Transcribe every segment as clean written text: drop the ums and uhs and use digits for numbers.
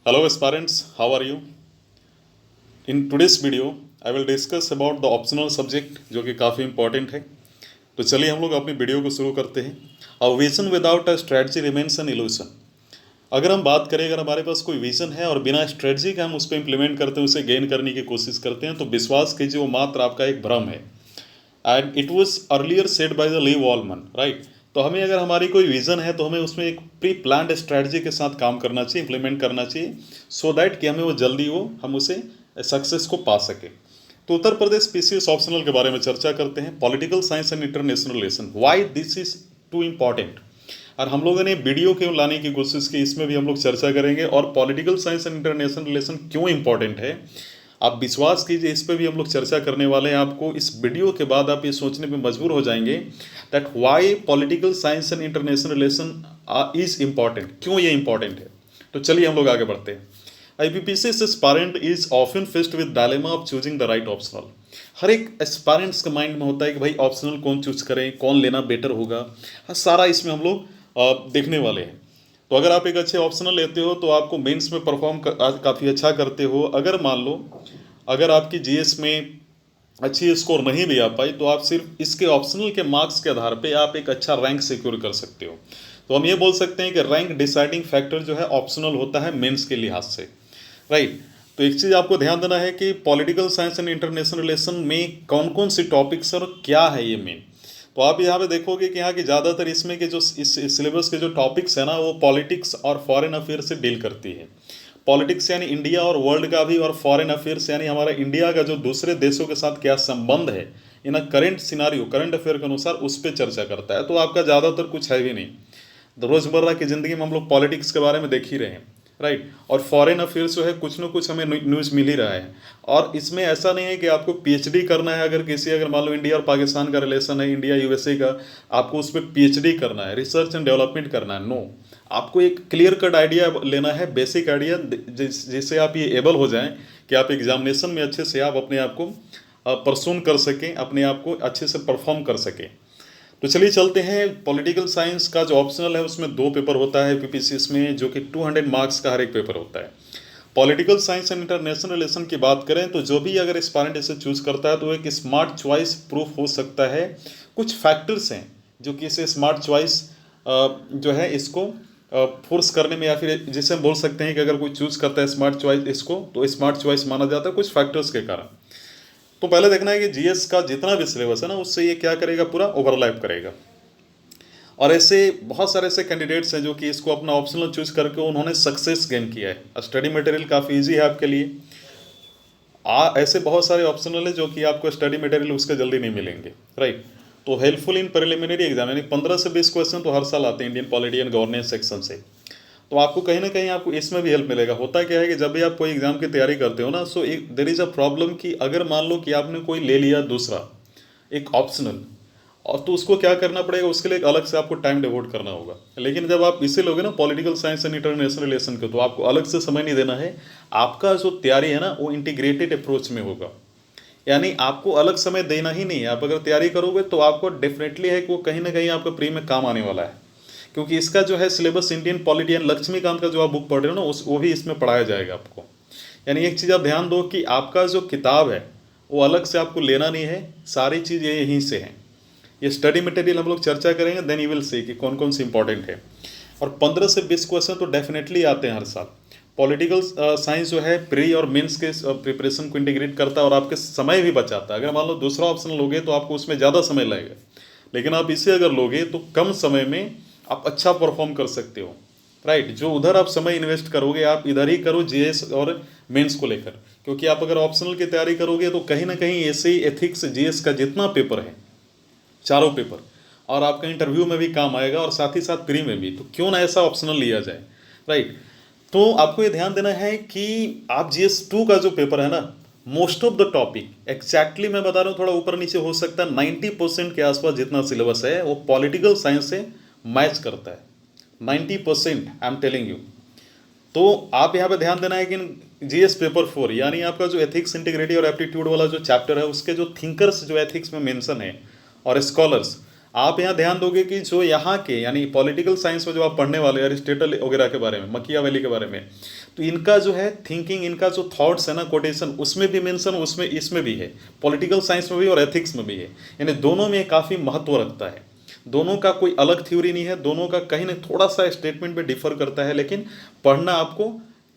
Hello aspirants, how are you? In today's video, I will discuss about the optional subject जो कि काफ़ी important है। तो चलिए हम लोग अपनी वीडियो को शुरू करते हैं। A vision without a strategy remains an illusion। अगर हम बात करें, अगर हमारे पास कोई विजन है और बिना स्ट्रेटजी के हम उस पर इम्प्लीमेंट करते हैं, उसे गेन करने की कोशिश करते हैं, तो विश्वास कीजिए वो मात्र आपका एक भ्रम है। And it was earlier said by the Lee Wallman, right. तो हमें अगर हमारी कोई विज़न है तो हमें उसमें एक प्री प्लान्ड स्ट्रैटेजी के साथ काम करना चाहिए, इम्प्लीमेंट करना चाहिए, सो दैट कि हमें वो जल्दी हम उसे सक्सेस को पा सके। तो उत्तर प्रदेश पीसीएस ऑप्शनल के बारे में चर्चा करते हैं। Political science and international relation, why this is too important. और हम लोगों ने वीडियो क्यों लाने की कोशिश की, इसमें भी हम लोग चर्चा करेंगे। और political science and international relation क्यों इंपॉर्टेंट है, आप विश्वास कीजिए, इस पर भी हम लोग चर्चा करने वाले हैं। आपको इस वीडियो के बाद आप ये सोचने पे मजबूर हो जाएंगे that why political science and international relation is important, क्यों ये इंपॉर्टेंट है। तो चलिए हम लोग आगे बढ़ते हैं। IBPC aspirant is often faced with dilemma of choosing the right optional. हर एक एस्पायरेंट्स के माइंड में होता है कि भाई ऑप्शनल कौन चूज करें, कौन लेना बेटर होगा। हाँ, सारा इसमें हम लोग देखने वाले हैं। तो अगर आप एक अच्छे ऑप्शनल लेते हो तो आपको मेंस में परफॉर्म काफ़ी अच्छा करते हो। अगर मान लो अगर आपकी जीएस में अच्छी स्कोर नहीं भी आ पाई तो आप सिर्फ इसके ऑप्शनल के मार्क्स के आधार पे आप एक अच्छा रैंक सिक्योर कर सकते हो। तो हम ये बोल सकते हैं कि रैंक डिसाइडिंग फैक्टर जो है ऑप्शनल होता है मेंस के लिहाज से, राइट। तो एक चीज़ आपको ध्यान देना है कि political science and international relation में कौन कौन सी टॉपिक्स और क्या है ये मेन। तो आप यहाँ पे देखोगे कि यहाँ की ज़्यादातर इसमें के जो इस सिलेबस के जो टॉपिक्स है ना, वो पॉलिटिक्स और फॉरेन अफेयर से डील करती है। पॉलिटिक्स यानी इंडिया और वर्ल्ड का भी, और फॉरेन अफेयर्स यानी हमारा इंडिया का जो दूसरे देशों के साथ क्या संबंध है इन करंट सिनारियो, करंट अफेयर के अनुसार उस पर चर्चा करता है। तो आपका ज़्यादातर कुछ है भी नहीं। रोज़मर्रा की ज़िंदगी में हम लोग पॉलिटिक्स के बारे में देख ही रहे हैं, राइट। और फॉरेन अफेयर्स जो है कुछ ना कुछ हमें न्यूज़ मिल ही रहा है। और इसमें ऐसा नहीं है कि आपको पीएचडी करना है। अगर मान लो इंडिया और पाकिस्तान का रिलेशन है, इंडिया यूएसए का, आपको उस पर पीएचडी करना है, रिसर्च एंड डेवलपमेंट करना है, नो। आपको एक क्लियर कट आइडिया लेना है, बेसिक आइडिया, जिससे आप ये एबल हो जाएं कि आप एग्जामिनेशन में अच्छे से आप अपने आप को परसून कर सकें, अपने आप को अच्छे से परफॉर्म कर सकें। तो चलिए चलते हैं। पॉलिटिकल साइंस का जो ऑप्शनल है उसमें 2 पेपर होता है पीपीसीएस में, जो कि 200 मार्क्स का हर एक पेपर होता है। Political science and international relation की बात करें तो जो भी अगर एस्पायरेंट इसे चूज करता है तो एक स्मार्ट चॉइस प्रूफ हो सकता है। कुछ फैक्टर्स हैं जो कि इसे स्मार्ट चॉइस जो है इसको फोर्स करने में, या फिर जिसे हम बोल सकते हैं कि अगर कोई चूज करता है स्मार्ट चॉइस इसको, तो स्मार्ट चॉइस माना जाता है कुछ फैक्टर्स के कारण। तो पहले देखना है कि जीएस का जितना भी सिलेबस है ना, उससे ये क्या करेगा, पूरा ओवरलैप करेगा। और ऐसे बहुत सारे ऐसे कैंडिडेट्स हैं जो कि इसको अपना ऑप्शनल चूज करके उन्होंने सक्सेस गेन किया है। स्टडी मटेरियल काफ़ी इजी है आपके लिए। ऐसे बहुत सारे ऑप्शनल है जो कि आपको स्टडी मटेरियल उसके जल्दी नहीं मिलेंगे, राइट। तो हेल्पफुल इन प्रिलिमिनरी एग्जाम, यानी 15 से 20 क्वेश्चन तो हर साल आते हैं Indian polity and governance section से। तो आपको कहीं ना कहीं आपको इसमें भी हेल्प मिलेगा। होता क्या है कि जब भी आप कोई एग्जाम की तैयारी करते हो ना, सो एक देर इज़ अ प्रॉब्लम कि अगर मान लो कि आपने कोई ले लिया दूसरा एक ऑप्शनल, और तो उसको क्या करना पड़ेगा, उसके लिए एक अलग से आपको टाइम डिवोट करना होगा। लेकिन जब आप इसे लोगे ना political science and international relation के, तो आपको अलग से समय नहीं देना है। आपका जो तैयारी है ना वो इंटीग्रेटेड अप्रोच में होगा, यानी आपको अलग समय देना ही नहीं है। आप अगर तैयारी करोगे तो आपको डेफिनेटली है कि वो कहीं ना कहीं आपका प्री में काम आने वाला है, क्योंकि इसका जो है syllabus Indian polity and Laxmikanth का जो आप बुक पढ़ रहे हो ना, वो भी इसमें पढ़ाया जाएगा आपको। यानी एक चीज़ आप ध्यान दो कि आपका जो किताब है वो अलग से आपको लेना नहीं है, सारी चीज़ ये यहीं से है। ये स्टडी मटेरियल हम लोग चर्चा करेंगे, देन यू विल सी कि कौन कौन सी इंपॉर्टेंट है। और 15 से 20 क्वेश्चन तो डेफिनेटली आते हैं हर साल। पॉलिटिकल साइंस जो है प्री और मेंस के प्रिपरेशन को इंटीग्रेट करता है और आपके समय भी बचाता है। अगर मान लो दूसरा ऑप्शन लोगे तो आपको उसमें ज़्यादा समय लगेगा, लेकिन आप इसे अगर लोगे तो कम समय में आप अच्छा परफॉर्म कर सकते हो, राइट। जो उधर आप समय इन्वेस्ट करोगे आप इधर ही करो जीएस और मेंस को लेकर, क्योंकि आप अगर ऑप्शनल की तैयारी करोगे तो कहीं ना कहीं ऐसे ही एथिक्स जीएस का जितना पेपर है, चारों पेपर, और आपका इंटरव्यू में भी काम आएगा और साथ ही साथ प्री में भी। तो क्यों ना ऐसा ऑप्शनल लिया जाए, राइट। तो आपको ये ध्यान देना है कि आप GS2 का जो पेपर है ना, most of the topic exactly मैं बता रहा हूँ, थोड़ा ऊपर नीचे हो सकता है, 90% के आसपास जितना सिलेबस है वो पॉलिटिकल साइंस से मैच करता है। 90% आई एम टेलिंग यू। तो आप यहाँ पे ध्यान देना है कि जीएस पेपर 4 यानी आपका जो एथिक्स, इंटीग्रिटी और एप्टीट्यूड वाला जो चैप्टर है, उसके जो थिंकर्स जो एथिक्स में मेंशन है और स्कॉलर्स, आप यहाँ ध्यान दोगे कि जो यहाँ के यानी पॉलिटिकल साइंस में जो आप पढ़ने वाले अरिस्टोटल वगैरह के बारे में, मकियावेली के बारे में, तो इनका जो है थिंकिंग, इनका जो थॉट्स है ना, कोटेशन उसमें भी मेंशन, उसमें इसमें भी है, पॉलिटिकल साइंस में भी और एथिक्स में भी है, यानी दोनों में काफ़ी महत्व रखता है। दोनों का कोई अलग थ्योरी नहीं है, दोनों का कहीं ना थोड़ा सा स्टेटमेंट पे डिफर करता है, लेकिन पढ़ना आपको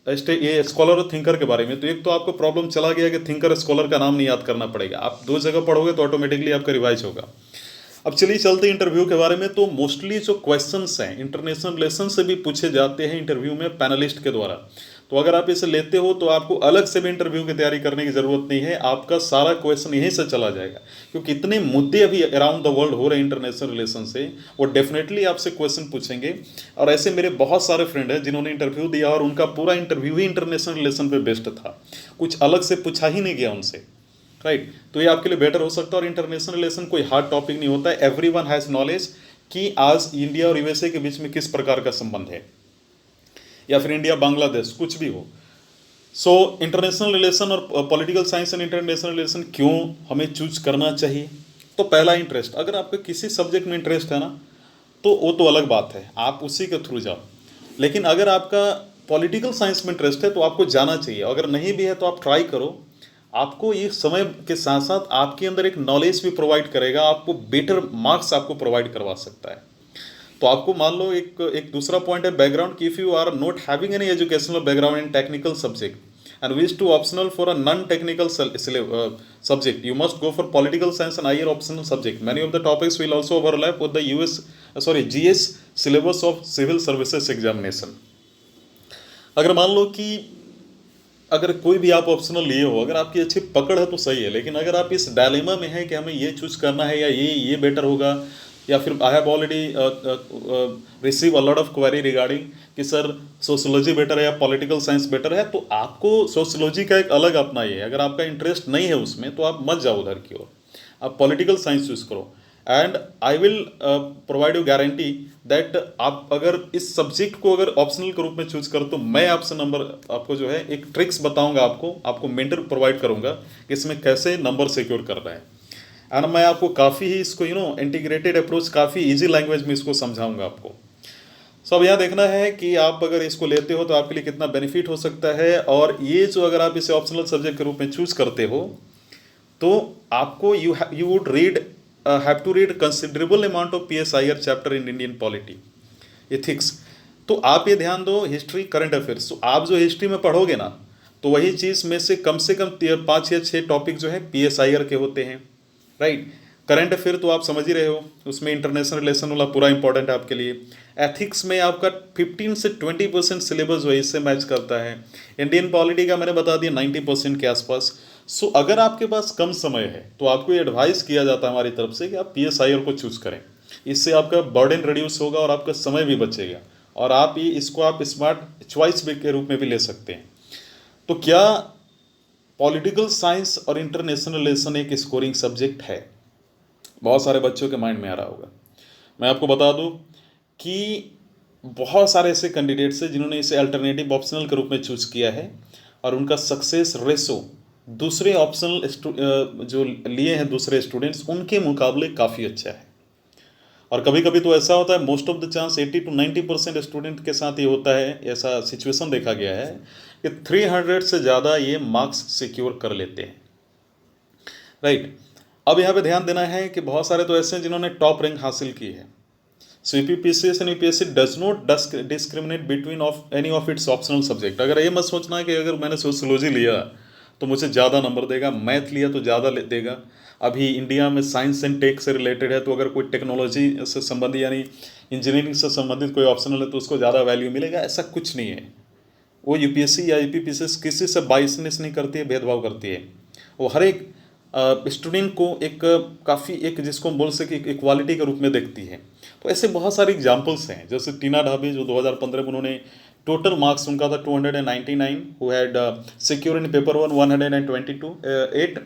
ये स्कॉलर और थिंकर के बारे में। तो एक तो आपको प्रॉब्लम चला गया कि थिंकर स्कॉलर का नाम नहीं याद करना पड़ेगा, आप दो जगह पढ़ोगे तो ऑटोमेटिकली आपका रिवाइज होगा। अब चलिए चलते हैं इंटरव्यू के बारे में। तो मोस्टली जो क्वेश्चंस हैं इंटरनेशनल रिलेशन से भी पूछे जाते हैं इंटरव्यू में पैनलिस्ट के द्वारा। तो अगर आप इसे लेते हो तो आपको अलग से भी इंटरव्यू की तैयारी करने की ज़रूरत नहीं है, आपका सारा क्वेश्चन यहीं से चला जाएगा, क्योंकि इतने मुद्दे अभी अराउंड द वर्ल्ड हो रहे हैं इंटरनेशनल रिलेशन से, वो डेफिनेटली आपसे क्वेश्चन पूछेंगे। और ऐसे मेरे बहुत सारे फ्रेंड हैं जिन्होंने इंटरव्यू दिया और उनका पूरा इंटरव्यू ही इंटरनेशनल रिलेशन पे बेस्ड था, कुछ अलग से पूछा ही नहीं गया उनसे, राइट। तो ये आपके लिए बेटर हो सकता है। और इंटरनेशनल रिलेशन कोई हार्ड टॉपिक नहीं होता है, एवरीवन हैज़ नॉलेज कि आज इंडिया और यूएसए के बीच में किस प्रकार का संबंध है, या फिर इंडिया बांग्लादेश, कुछ भी हो। सो इंटरनेशनल रिलेशन और political science and international relation क्यों हमें चूज करना चाहिए? तो पहला इंटरेस्ट, अगर आपको किसी सब्जेक्ट में इंटरेस्ट है ना, तो वो तो अलग बात है, आप उसी के थ्रू जाओ। लेकिन अगर आपका पॉलिटिकल साइंस में इंटरेस्ट है तो आपको जाना चाहिए, अगर नहीं भी है तो आप ट्राई करो। आपको ये समय के साथ साथ आपके अंदर एक नॉलेज भी प्रोवाइड करेगा, आपको बेटर मार्क्स आपको प्रोवाइड करवा सकता है। तो आपको मान लो एक दूसरा पॉइंट है बैकग्राउंड, कि if you are not having any educational background in technical subject and wish to optional for a non-technical subject, you must go for political science and higher optional subject. Many of the topics will also overlap with the GS syllabus of civil services examination. अगर मान लो कि अगर कोई भी आप optional लिए हो, अगर आपकी अच्छी पकड़ है तो सही है, लेकिन अगर आप इस डायलेमा में है कि हमें ये चूज करना है या ये बेटर होगा, या फिर आई have already receive a lot of query regarding कि सर सोशियोलॉजी बेटर है या पॉलिटिकल साइंस बेटर है, तो आपको सोशियोलॉजी का एक अलग अपना ही है। अगर आपका इंटरेस्ट नहीं है उसमें तो आप मत जाओ उधर की ओर, आप पॉलिटिकल साइंस चूज करो। And I will provide you guarantee that आप अगर इस सब्जेक्ट को अगर ऑप्शनल के रूप में चूज करो तो मैं आपसे नंबर, आपको जो है एक ट्रिक्स बताऊंगा, आपको मेंटर प्रोवाइड करूंगा कि इसमें कैसे नंबर सिक्योर करना है। एंड मैं आपको काफ़ी ही इसको इंटीग्रेटेड अप्रोच, काफ़ी इजी लैंग्वेज में इसको समझाऊंगा आपको। सो अब यहाँ देखना है कि आप अगर इसको लेते हो तो आपके लिए कितना बेनिफिट हो सकता है। और ये जो अगर आप इसे ऑप्शनल सब्जेक्ट के रूप में चूज करते हो तो आपको you would have to read considerable amount of PSIR chapter in Indian polity, ethics. तो आप ये ध्यान दो, हिस्ट्री, करंट अफेयर्स, तो आप जो हिस्ट्री में पढ़ोगे ना, तो वही चीज़ में से कम 5 या 6 टॉपिक जो है PSIR के होते हैं, राइट। करंट अफेयर तो आप समझ ही रहे हो, उसमें इंटरनेशनल रिलेशन वाला पूरा इंपॉर्टेंट है आपके लिए। एथिक्स में आपका 15 से 20% सिलेबस वही से मैच करता है। इंडियन पॉलिटी का मैंने बता दिया 90% के आसपास। सो अगर आपके पास कम समय है तो आपको ये एडवाइस किया जाता है हमारी तरफ से कि आप PSIR को चूज करें, इससे आपका बर्डन रिड्यूस होगा और आपका समय भी बचेगा, और आप ये इसको आप स्मार्ट चॉइस के रूप में भी ले सकते हैं। तो क्या पॉलिटिकल साइंस और इंटरनेशनल रिलेशन एक स्कोरिंग सब्जेक्ट है? बहुत सारे बच्चों के माइंड में आ रहा होगा। मैं आपको बता दूं कि बहुत सारे ऐसे कैंडिडेट्स हैं जिन्होंने इसे अल्टरनेटिव ऑप्शनल के रूप में चूज किया है, और उनका सक्सेस रेशो दूसरे ऑप्शनल जो लिए हैं दूसरे स्टूडेंट्स उनके मुकाबले काफ़ी अच्छा है। और कभी कभी तो ऐसा होता है, most of the chance 80 to 90% student के साथ ये होता है, ऐसा सिचुएशन देखा गया है कि 300 से ज़्यादा ये मार्क्स सिक्योर कर लेते हैं, राइट। अब यहाँ पे ध्यान देना है कि बहुत सारे तो ऐसे हैं जिन्होंने टॉप रैंक हासिल की है। So UPPCS and UPSC does not discriminate between any of its optional subject. अगर ये मत सोचना कि अगर मैंने सोशियोलॉजी लिया तो मुझे ज़्यादा नंबर देगा, मैथ लिया तो ज़्यादा देगा। अभी इंडिया में साइंस एंड टेक से रिलेटेड है, तो अगर कोई टेक्नोलॉजी से संबंधित यानी इंजीनियरिंग से संबंधित कोई ऑप्शनल है तो उसको ज़्यादा वैल्यू मिलेगा, ऐसा कुछ नहीं है। वो यूपीएससी या यूपीपीसीएस किसी से बाइसनेस नहीं करती है, भेदभाव करती है। वो हर एक स्टूडेंट को एक काफ़ी एक जिसको हम बोल सके इक्वालिटी के रूप में देखती है। तो ऐसे बहुत सारे एग्जाम्पल्स हैं, जैसे टीना ढाबी जो 2015 में उन्होंने टोटल मार्क्स उनका था 299, who had secure in paper 1 122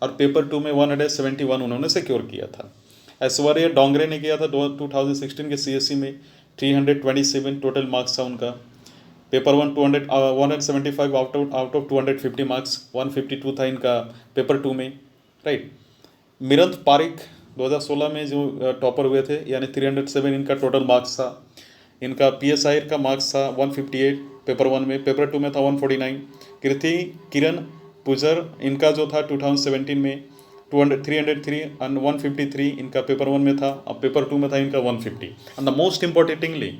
और पेपर 2 में 171 उन्होंने सिक्योर किया था। ऐश्वर्या डोंगरे ने किया था 2016 के CSE में 327 टोटल मार्क्स था उनका। पेपर 1 175 आउट ऑफ 250 मार्क्स, 152 था इनका पेपर 2 में, राइट। मिरंत पारिक 2016 में जो टॉपर हुए थे, यानी 307 इनका टोटल मार्क्स था। इनका PSI का मार्क्स था 158 पेपर 1 में, पेपर 2 में था 149। कृति किरण पुजर इनका जो था 2017 में 303 एंड 153 इनका पेपर 1 में था, अब पेपर 2 में था इनका 150। And the most importantly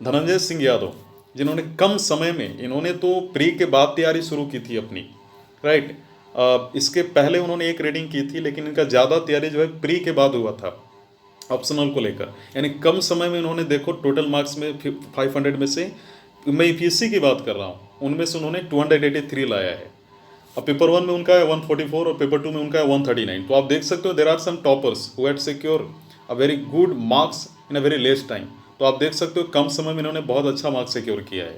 Dhananjay Singh Yadav, जिन्होंने कम समय में, इन्होंने तो प्री के बाद तैयारी शुरू की थी अपनी, राइट। इसके पहले उन्होंने एक रीडिंग की थी, लेकिन इनका ज़्यादा तैयारी जो है प्री के बाद हुआ था ऑप्शनल को लेकर। यानी कम समय में उन्होंने देखो टोटल मार्क्स में 500 में से, मैं यूपीएससी की बात कर रहा हूँ, उनमें से उन्होंने 283 लाया है। अब पेपर 1 में उनका है 144 और पेपर 2 में उनका है 139। तो आप देख सकते हो there are some toppers who had secure a very good marks in a very less time. तो आप देख सकते हो कम समय में इन्होंने बहुत अच्छा मार्क्स सिक्योर किया है।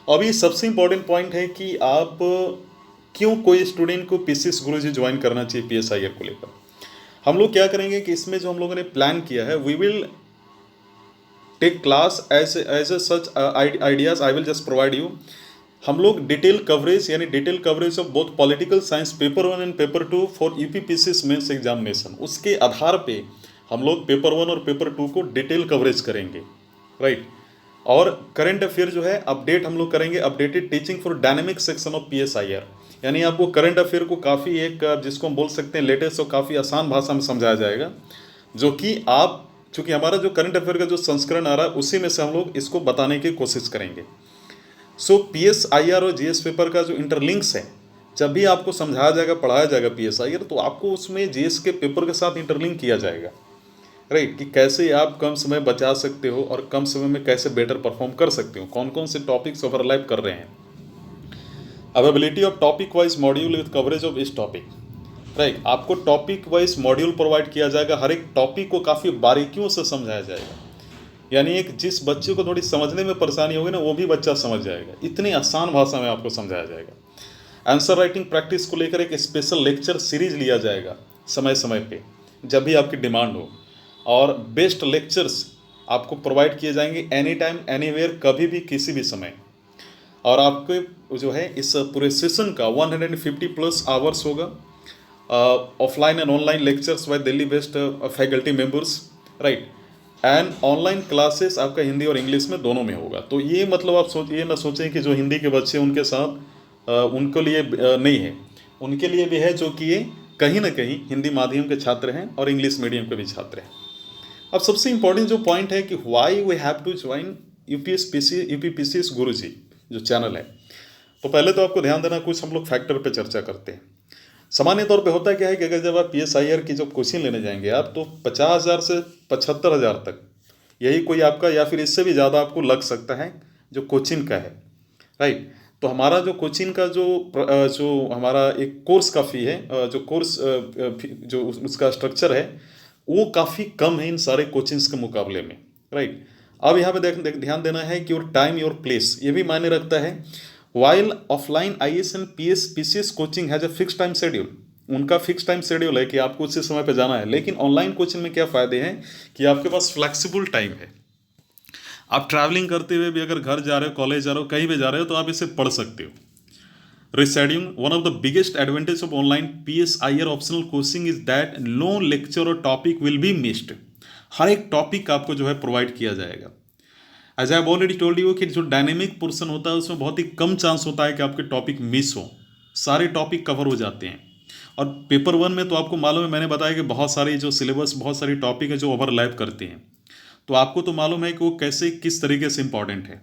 अभी सबसे इंपॉर्टेंट पॉइंट है कि आप क्यों कोई स्टूडेंट को पीसीएस गुरुजी ज्वाइन करना चाहिए PSIR को लेकर। हम लोग क्या करेंगे कि इसमें जो हम लोगों ने प्लान किया है, we will take class as a such ideas I will just provide you. हम लोग डिटेल कवरेज, यानी detail coverage of both political science paper 1 and paper 2 for UPPCS mains examination, उसके आधार पे हम लोग पेपर 1 और पेपर 2 को डिटेल कवरेज करेंगे, राइट। और करंट अफेयर जो है अपडेट हम लोग करेंगे, updated teaching for dynamic section of PSIR। यानी आपको करंट अफेयर को काफ़ी एक, जिसको हम बोल सकते हैं लेटेस्ट और काफ़ी आसान भाषा में समझाया जाएगा, जो कि आप, चूँकि हमारा जो करंट अफेयर का जो संस्करण आ रहा है उसी में से हम लोग इसको बताने की कोशिश करेंगे। सो PSIR और GS पेपर का जो इंटरलिंक्स है, जब भी आपको समझाया जाएगा, पढ़ाया जाएगा PSIR, तो आपको उसमें GS के पेपर के साथ इंटरलिंक किया जाएगा, राइट, कि कैसे आप कम समय बचा सकते हो और कम समय में कैसे बेटर परफॉर्म कर सकते हो, कौन कौन से टॉपिक्स ओवरलैप कर रहे हैं। Availability of topic wise module with coverage of इस टॉपिक, राइट। आपको टॉपिक वाइज मॉड्यूल प्रोवाइड किया जाएगा, हर एक टॉपिक को काफ़ी बारीकियों से समझाया जाएगा। यानी एक जिस बच्चे को थोड़ी समझने में परेशानी होगी ना, वो भी बच्चा समझ जाएगा, इतनी आसान भाषा में आपको समझाया जाएगा। आंसर राइटिंग प्रैक्टिस को लेकर एक स्पेशल लेक्चर सीरीज लिया जाएगा समय समय पे, जब भी आपकी डिमांड हो। और बेस्ट लेक्चर्स आपको प्रोवाइड किए जाएंगे एनी टाइम एनीवेयर, कभी भी किसी भी समय। और आपके जो है इस पूरे सेशन का 150+ आवर्स होगा, offline and online lectures bye Delhi based faculty members, right. And online classes आपका हिंदी और इंग्लिश में दोनों में होगा। तो ये मतलब आप ये ना सोचें कि जो हिंदी के बच्चे उनके साथ उनके लिए नहीं है, उनके लिए भी है, जो कि ये कहीं ना कहीं हिंदी माध्यम के छात्र हैं और इंग्लिश मीडियम के भी छात्र हैं। अब सबसे इंपॉर्टेंट जो पॉइंट है कि why we have to join UPPCS Guruji जो चैनल है। तो पहले तो आपको ध्यान देना, कुछ हम लोग फैक्टर पे चर्चा करते हैं। सामान्य तौर पे होता क्या है कि अगर जब आप PSIR की जो कोचिंग लेने जाएंगे आप, तो 50,000 से 75,000 तक, यही कोई आपका, या फिर इससे भी ज़्यादा आपको लग सकता है जो कोचिंग का है, राइट। तो हमारा जो कोचिंग का जो हमारा एक कोर्स का फी है, जो कोर्स जो उसका स्ट्रक्चर है वो काफ़ी कम है इन सारे कोचिंग्स के मुकाबले में, राइट। अब यहाँ पे ध्यान देना है कि योर टाइम योर प्लेस ये भी मायने रखता है। While offline IAS and PCS coaching has a fix time schedule, उनका फिक्स टाइम शेड्यूल है कि आपको उसी समय पे जाना है। लेकिन ऑनलाइन कोचिंग में क्या फ़ायदे हैं कि आपके पास फ्लेक्सिबल टाइम है, आप ट्रैवलिंग करते हुए भी अगर घर जा रहे हो, कॉलेज जा रहे हो, कहीं भी जा रहे हो, तो आप इसे पढ़ सकते हो। Rescheduling, one of the biggest advantages of online PSIR optional coaching is that no lecture or topic will be missed। हर एक टॉपिक आपको जो है प्रोवाइड किया जाएगा। As I have already told you कि जो डायनेमिक पोर्शन होता है उसमें बहुत ही कम चांस होता है कि आपके टॉपिक मिस हो, सारे टॉपिक कवर हो जाते हैं। और पेपर 1 में तो आपको मालूम है, मैंने बताया कि बहुत सारी जो सिलेबस, बहुत सारी टॉपिक है जो ओवरलैप करते हैं, तो आपको तो मालूम है कि वो कैसे किस तरीके से इंपॉर्टेंट है,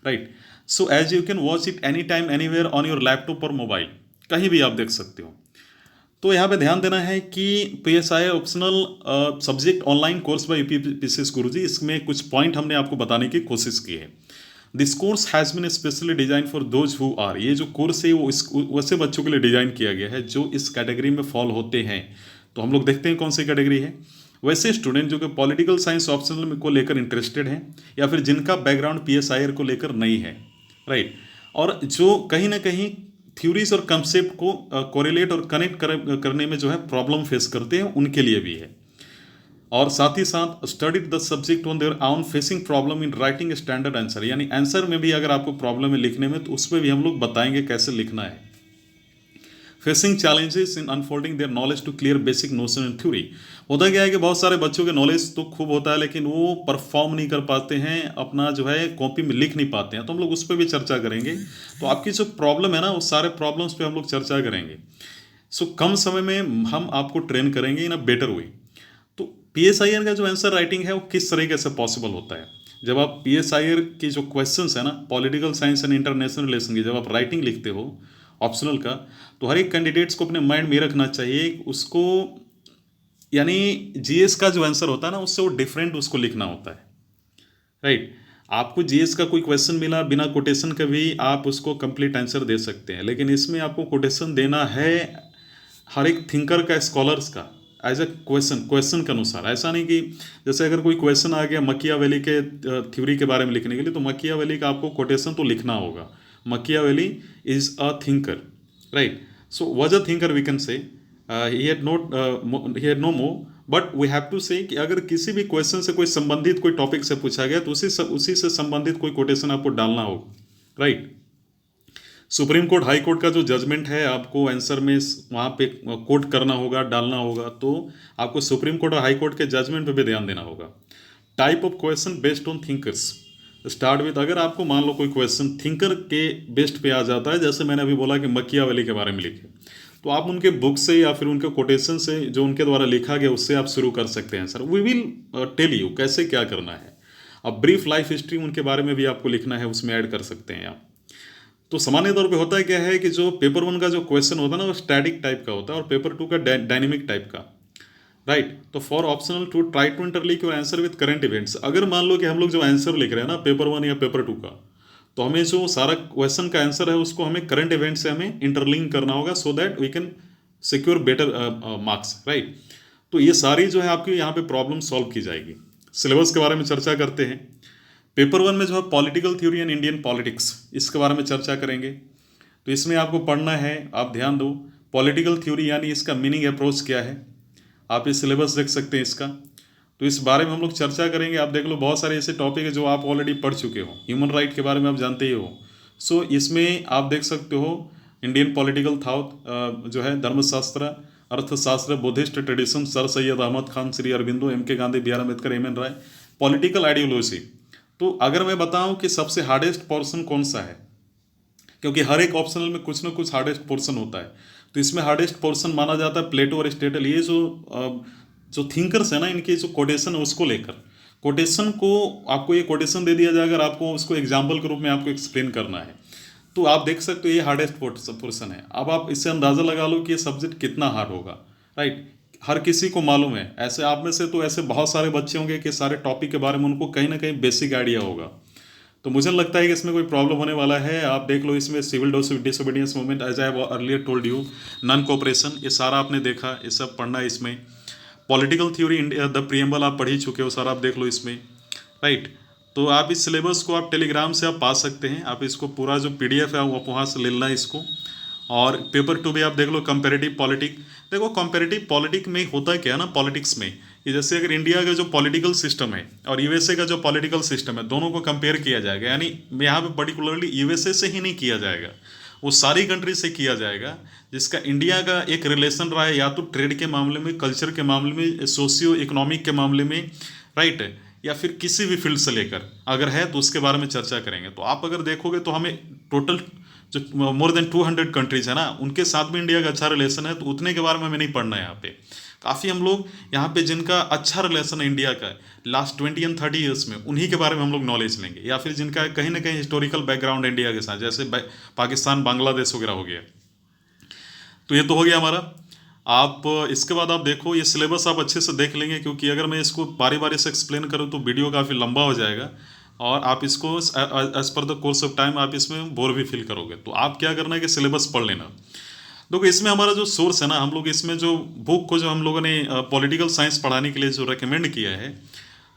right. So as you can watch it any time anywhere on your laptop और मोबाइल, कहीं भी आप देख सकते हो। तो यहाँ पे ध्यान देना है कि PSI optional subject online course by UPPCS Guruji, इसमें कुछ पॉइंट हमने आपको बताने की कोशिश की है। This course has been specially design for those who are, ये जो कोर्स है वो वैसे बच्चों के लिए डिजाइन किया गया है जो इस कैटेगरी में फॉल होते हैं। तो हम लोग देखते हैं कौन सी कैटेगरी है। वैसे स्टूडेंट जो कि पॉलिटिकल साइंस ऑप्शनल को लेकर इंटरेस्टेड हैं, या फिर जिनका बैकग्राउंड PSIR को लेकर नहीं है, राइट, और जो कहीं ना कहीं थ्योरीज और कंसेप्ट को कोरिलेट और कनेक्ट करने में जो है प्रॉब्लम फेस करते हैं, उनके लिए भी है। और साथ ही साथ studied the subject on their own facing problem in writing standard answer, यानी आंसर में भी अगर आपको प्रॉब्लम है लिखने में, तो उस पर भी हम लोग बताएंगे कैसे लिखना है। Facing challenges in unfolding their knowledge to clear basic notion and theory. होता क्या है कि बहुत सारे बच्चों के नॉलेज तो खूब होता है लेकिन वो परफॉर्म नहीं कर पाते हैं, अपना जो है कॉपी में लिख नहीं पाते हैं, तो हम लोग उस पर भी चर्चा करेंगे। तो आपकी जो प्रॉब्लम है ना, उस सारे प्रॉब्लम्स पे हम लोग चर्चा करेंगे। सो कम समय में हम आपको ट्रेन करेंगे इन अ बेटर वे। तो पीएसआईआर का जो आंसर राइटिंग है वो किस तरीके से पॉसिबल होता है? जब आप पीएसआईआर की जो क्वेश्चंस है ना, political science and international relation की, जब आप राइटिंग लिखते हो ऑप्शनल का, तो हर एक कैंडिडेट्स को अपने माइंड में रखना चाहिए उसको, यानी जीएस का जो आंसर होता है ना, उससे वो डिफरेंट उसको लिखना होता है, राइट। आपको जीएस का कोई क्वेश्चन मिला बिना कोटेशन के भी आप उसको कंप्लीट आंसर दे सकते हैं, लेकिन इसमें आपको कोटेशन देना है हर एक थिंकर का, स्कॉलर्स का, एज ए क्वेश्चन के अनुसार। ऐसा नहीं कि जैसे अगर कोई क्वेश्चन आ गया मकियावेली के थ्योरी के बारे में लिखने के लिए, तो मकियावेली का आपको कोटेशन तो लिखना होगा। Machiavelli is a thinker, right. So was a thinker we can say, he had no more, but we have to say कि अगर किसी भी क्वेश्चन से कोई संबंधित कोई टॉपिक से पूछा गया तो उसी से संबंधित कोई कोटेशन आपको डालना होगा, right. Supreme court high court का जो जजमेंट है आपको आंसर में वहाँ पे कोट करना होगा, डालना होगा, तो आपको सुप्रीम कोर्ट और हाई कोर्ट के जजमेंट पे भी ध्यान देना होगा। Type of question based on thinkers start with, अगर आपको मान लो कोई क्वेश्चन थिंकर के बेस्ड पे आ जाता है, जैसे मैंने अभी बोला कि मकियावेली के बारे में लिखे, तो आप उनके बुक से या फिर उनके कोटेशन से जो उनके द्वारा लिखा गया उससे आप शुरू कर सकते हैं। Sir we will tell you कैसे क्या करना है। अब ब्रीफ लाइफ हिस्ट्री उनके बारे में भी आपको लिखना है, उसमें ऐड कर सकते हैं आप। तो सामान्य तौर पे होता है क्या है कि जो पेपर 1 का जो क्वेश्चन होता है ना, वो स्टैटिक टाइप का होता है और पेपर 2 का डायनेमिक टाइप का, राइट। तो for optional to try to interlink your answer with current events, अगर मान लो कि हम लोग जो आंसर लिख रहे हैं ना पेपर 1 या पेपर 2 का, तो हमें जो सारा क्वेश्चन का आंसर है उसको हमें करंट इवेंट से हमें इंटरलिंक करना होगा, so that we can secure better marks, right. तो ये सारी जो है आपकी यहाँ पे प्रॉब्लम सॉल्व की जाएगी। सिलेबस के बारे में चर्चा करते हैं। पेपर 1 में जो है political theory and Indian politics, इसके बारे में चर्चा करेंगे। तो इसमें आपको पढ़ना है, आप ध्यान दो, पॉलिटिकल थ्योरी यानी इसका मीनिंग अप्रोच क्या है, आप ये सिलेबस देख सकते हैं इसका। तो इस बारे में हम लोग चर्चा करेंगे। आप देख लो बहुत सारे ऐसे टॉपिक है जो आप ऑलरेडी पढ़ चुके हो, ह्यूमन राइट के बारे में आप जानते ही हो। सो इसमें आप देख सकते हो इंडियन पॉलिटिकल थॉट जो है, Dharmashastra, Arthashastra, Buddhist tradition, sir Syed Ahmad Khan, Shri Aurobindo, M K Gandhi, B R Ambedkar, M N Roy, political ideology. तो अगर मैं बताऊं कि सबसे हार्डेस्ट पोर्शन कौन सा है, क्योंकि हर एक ऑप्शनल में कुछ ना कुछ हार्डेस्ट पोर्शन होता है, तो इसमें हार्डेस्ट पोर्शन माना जाता है प्लेटो और एरिस्टोटल। ये जो थिंकर्स है ना, इनके जो कोटेशन है उसको लेकर, कोटेशन को आपको ये कोटेशन दे दिया जाए, अगर आपको उसको एग्जाम्पल के रूप में आपको एक्सप्लेन करना है, तो आप देख सकते हो ये हार्डेस्ट पोर्शन है। अब आप इससे अंदाज़ा लगा लो कि ये सब्जेक्ट कितना हार्ड होगा, राइट। हर किसी को मालूम है, ऐसे आप में से तो ऐसे बहुत सारे बच्चे होंगे कि सारे टॉपिक के बारे में उनको कहीं ना कहीं बेसिक आइडिया होगा। तो मुझे लगता है कि इसमें कोई प्रॉब्लम होने वाला है। आप देख लो इसमें civil disobedience movement, as I have earlier told you, non cooperation, ये सारा आपने देखा, ये सब पढ़ना है इसमें। पॉलिटिकल थ्योरी द प्रियम्बल आप पढ़ ही चुके हो, सारा आप देख लो इसमें, राइट। तो आप इस सिलेबस को आप टेलीग्राम से आप पा सकते हैं, आप इसको पूरा जो पीडीएफ है आप वहाँ से ले लेना इसको। और पेपर 2 भी आप देख लो, कंपेरेटिव पॉलिटिक। देखो कंपेरेटिव पॉलिटिक में होता क्या है ना, पॉलिटिक्स में कि जैसे अगर इंडिया का जो पॉलिटिकल सिस्टम है और यूएसए का जो पॉलिटिकल सिस्टम है, दोनों को कंपेयर किया जाएगा। यानी यहाँ पे पर्टिकुलरली यूएसए से ही नहीं किया जाएगा, वो सारी कंट्री से किया जाएगा जिसका इंडिया का एक रिलेशन रहा है, या तो ट्रेड के मामले में, कल्चर के मामले में, सोशियो इकोनॉमिक के मामले में, राइट, या फिर किसी भी फील्ड से लेकर अगर है तो उसके बारे में चर्चा करेंगे। तो आप अगर देखोगे तो हमें टोटल जो मोर देन 200 कंट्रीज है ना, उनके साथ भी इंडिया का अच्छा रिलेशन है, तो उतने के बारे में हमें नहीं पढ़ना है। यहाँ पे काफ़ी हम लोग यहाँ पे जिनका अच्छा रिलेशन है इंडिया का लास्ट 20 एंड 30 ईयर्स में, उन्हीं के बारे में हम लोग नॉलेज लेंगे, या फिर जिनका कहीं ना कहीं हिस्टोरिकल बैकग्राउंड इंडिया के साथ, जैसे पाकिस्तान, बांग्लादेश वगैरह हो गया। तो ये तो हो गया हमारा। आप इसके बाद आप देखो ये सिलेबस आप अच्छे से देख लेंगे, क्योंकि अगर मैं इसको बारी बारी से एक्सप्लेन करूँ तो वीडियो काफ़ी लंबा हो जाएगा और आप इसको as per the course of time आप इसमें बोर भी फील करोगे। तो आप क्या करना है कि सिलेबस पढ़ लेना। देखो इसमें हमारा जो सोर्स है ना, हम लोग इसमें जो बुक को जो हम लोगों ने पॉलिटिकल साइंस पढ़ाने के लिए जो रेकमेंड किया है,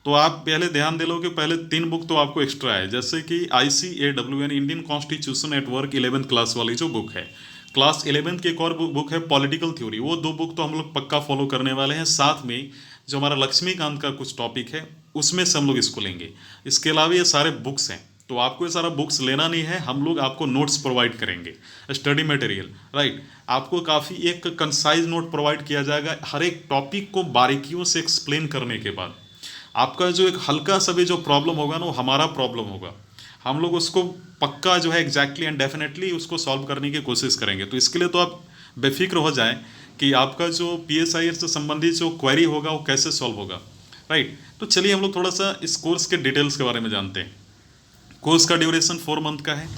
तो आप पहले ध्यान दे लो कि पहले 3 बुक तो आपको एक्स्ट्रा है, जैसे कि ICAW यानी Indian constitution at work 11th class वाली जो बुक है, क्लास 11th की एक और बुक है पॉलिटिकल थ्योरी, वो 2 बुक तो हम लोग पक्का फॉलो करने वाले हैं। साथ में जो हमारा लक्ष्मीकांत का कुछ टॉपिक है उसमें से हम लोग इसको लेंगे। इसके अलावा ये सारे बुक्स हैं, तो आपको ये सारा बुक्स लेना नहीं है, हम लोग आपको नोट्स प्रोवाइड करेंगे, स्टडी मटेरियल, राइट। आपको काफ़ी एक कंसाइज नोट प्रोवाइड किया जाएगा, हर एक टॉपिक को बारीकियों से एक्सप्लेन करने के बाद आपका जो एक हल्का सा भी जो प्रॉब्लम होगा ना, वो हमारा प्रॉब्लम होगा, हम लोग उसको पक्का जो है एग्जैक्टली एंड डेफिनेटली उसको सॉल्व करने की कोशिश करेंगे। तो इसके लिए तो आप बेफिक्र हो जाएं कि आपका जो PSI से संबंधित जो क्वेरी होगा वो कैसे सॉल्व होगा, राइट। तो चलिए हम लोग थोड़ा सा इस कोर्स के डिटेल्स के बारे में जानते हैं। कोर्स का ड्यूरेशन 4 मंथ का है।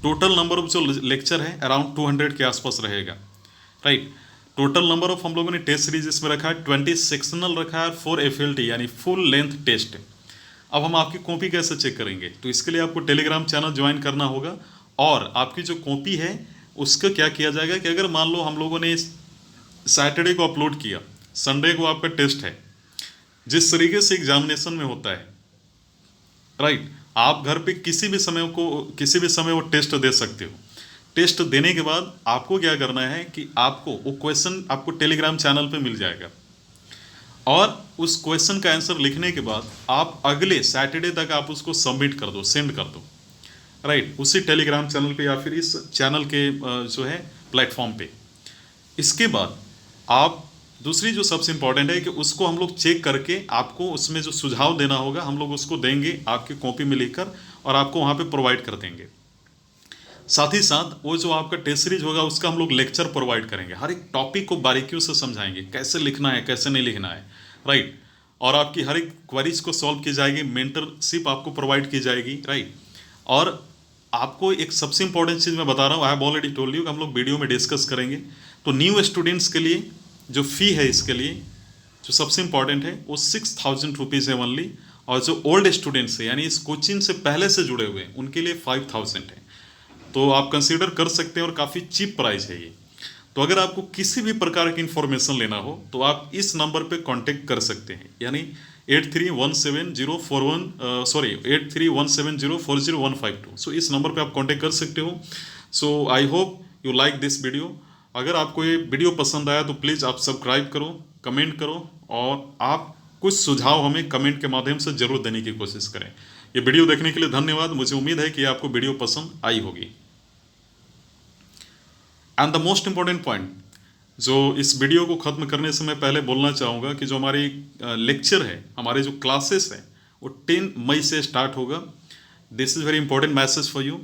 टोटल नंबर ऑफ जो लेक्चर है अराउंड 200 के आसपास रहेगा, राइट। टोटल नंबर ऑफ हम लोगों ने टेस्ट सीरीज इसमें रखा है 20 सेक्शनल रखा है, 4 FLT यानी फुल लेंथ टेस्ट। अब हम आपकी कॉपी कैसे चेक करेंगे, तो इसके लिए आपको टेलीग्राम चैनल ज्वाइन करना होगा, और आपकी जो कॉपी है उसका क्या किया जाएगा कि अगर मान लो हम लोगों ने सैटरडे को अपलोड किया, संडे को आपका टेस्ट है, जिस तरीके से एग्जामिनेशन में होता है, राइट, आप घर पे किसी भी समय वो टेस्ट दे सकते हो। टेस्ट देने के बाद आपको क्या करना है कि आपको वो क्वेश्चन आपको टेलीग्राम चैनल पे मिल जाएगा, और उस क्वेश्चन का आंसर लिखने के बाद आप अगले सैटरडे तक आप उसको सबमिट कर दो, सेंड कर दो, राइट, उसी टेलीग्राम चैनल पे या फिर इस चैनल के जो है प्लेटफॉर्म पे। इसके बाद आप दूसरी जो सबसे इम्पॉर्टेंट है कि उसको हम लोग चेक करके आपको उसमें जो सुझाव देना होगा हम लोग उसको देंगे आपकी कॉपी में लिखकर, और आपको वहाँ पे प्रोवाइड कर देंगे। साथ ही साथ वो जो आपका टेस्ट सीरीज होगा उसका हम लोग लेक्चर प्रोवाइड करेंगे, हर एक टॉपिक को बारीकियों से समझाएंगे, कैसे लिखना है कैसे नहीं लिखना है, राइट। और आपकी हर एक क्वेरीज को सॉल्व की जाएगी, मेंटरशिप आपको प्रोवाइड की जाएगी, राइट। और आपको एक सबसे इंपॉर्टेंट चीज़ मैं बता रहा हूँ, आई हैव ऑलरेडी टोल्ड यू, हम लोग वीडियो में डिस्कस करेंगे। तो न्यू स्टूडेंट्स के लिए जो फ़ी है इसके लिए जो सबसे इंपॉर्टेंट है वो 6000 रुपीज़ है ओनली, और जो ओल्ड स्टूडेंट्स है यानी इस कोचिंग से पहले से जुड़े हुए हैं उनके लिए 5000 है। तो आप कंसीडर कर सकते हैं, और काफ़ी चीप प्राइस है ये। तो अगर आपको किसी भी प्रकार की इन्फॉर्मेशन लेना हो तो आप इस नंबर पे कांटेक्ट कर सकते हैं, यानी 8317040152। सो इस नंबर पे आप कांटेक्ट कर सकते हो। So I hope you like this video. अगर आपको ये वीडियो पसंद आया तो प्लीज़ आप सब्सक्राइब करो, कमेंट करो, और आप कुछ सुझाव हमें कमेंट के माध्यम से ज़रूर देने की कोशिश करें। ये वीडियो देखने के लिए धन्यवाद। मुझे उम्मीद है कि आपको वीडियो पसंद आई होगी। And the most important point जो इस वीडियो को ख़त्म करने से मैं पहले बोलना चाहूँगा कि जो हमारी लेक्चर है, हमारे जो क्लासेस हैं वो 10 मई से स्टार्ट होगा। This is very important message for you.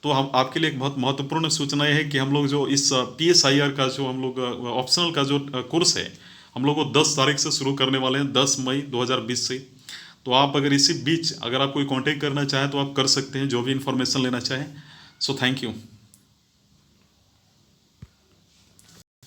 तो हम आपके लिए एक बहुत महत्वपूर्ण सूचना ये है कि हम लोग जो इस PSIR का जो हम लोग ऑप्शनल का जो कोर्स है हम लोग वो 10 तारीख से शुरू करने वाले हैं, 10 मई 2020 से। तो आप अगर इसी बीच अगर आप कोई कांटेक्ट करना चाहें तो आप कर सकते हैं, जो भी इन्फॉर्मेशन लेना चाहें। So thank you.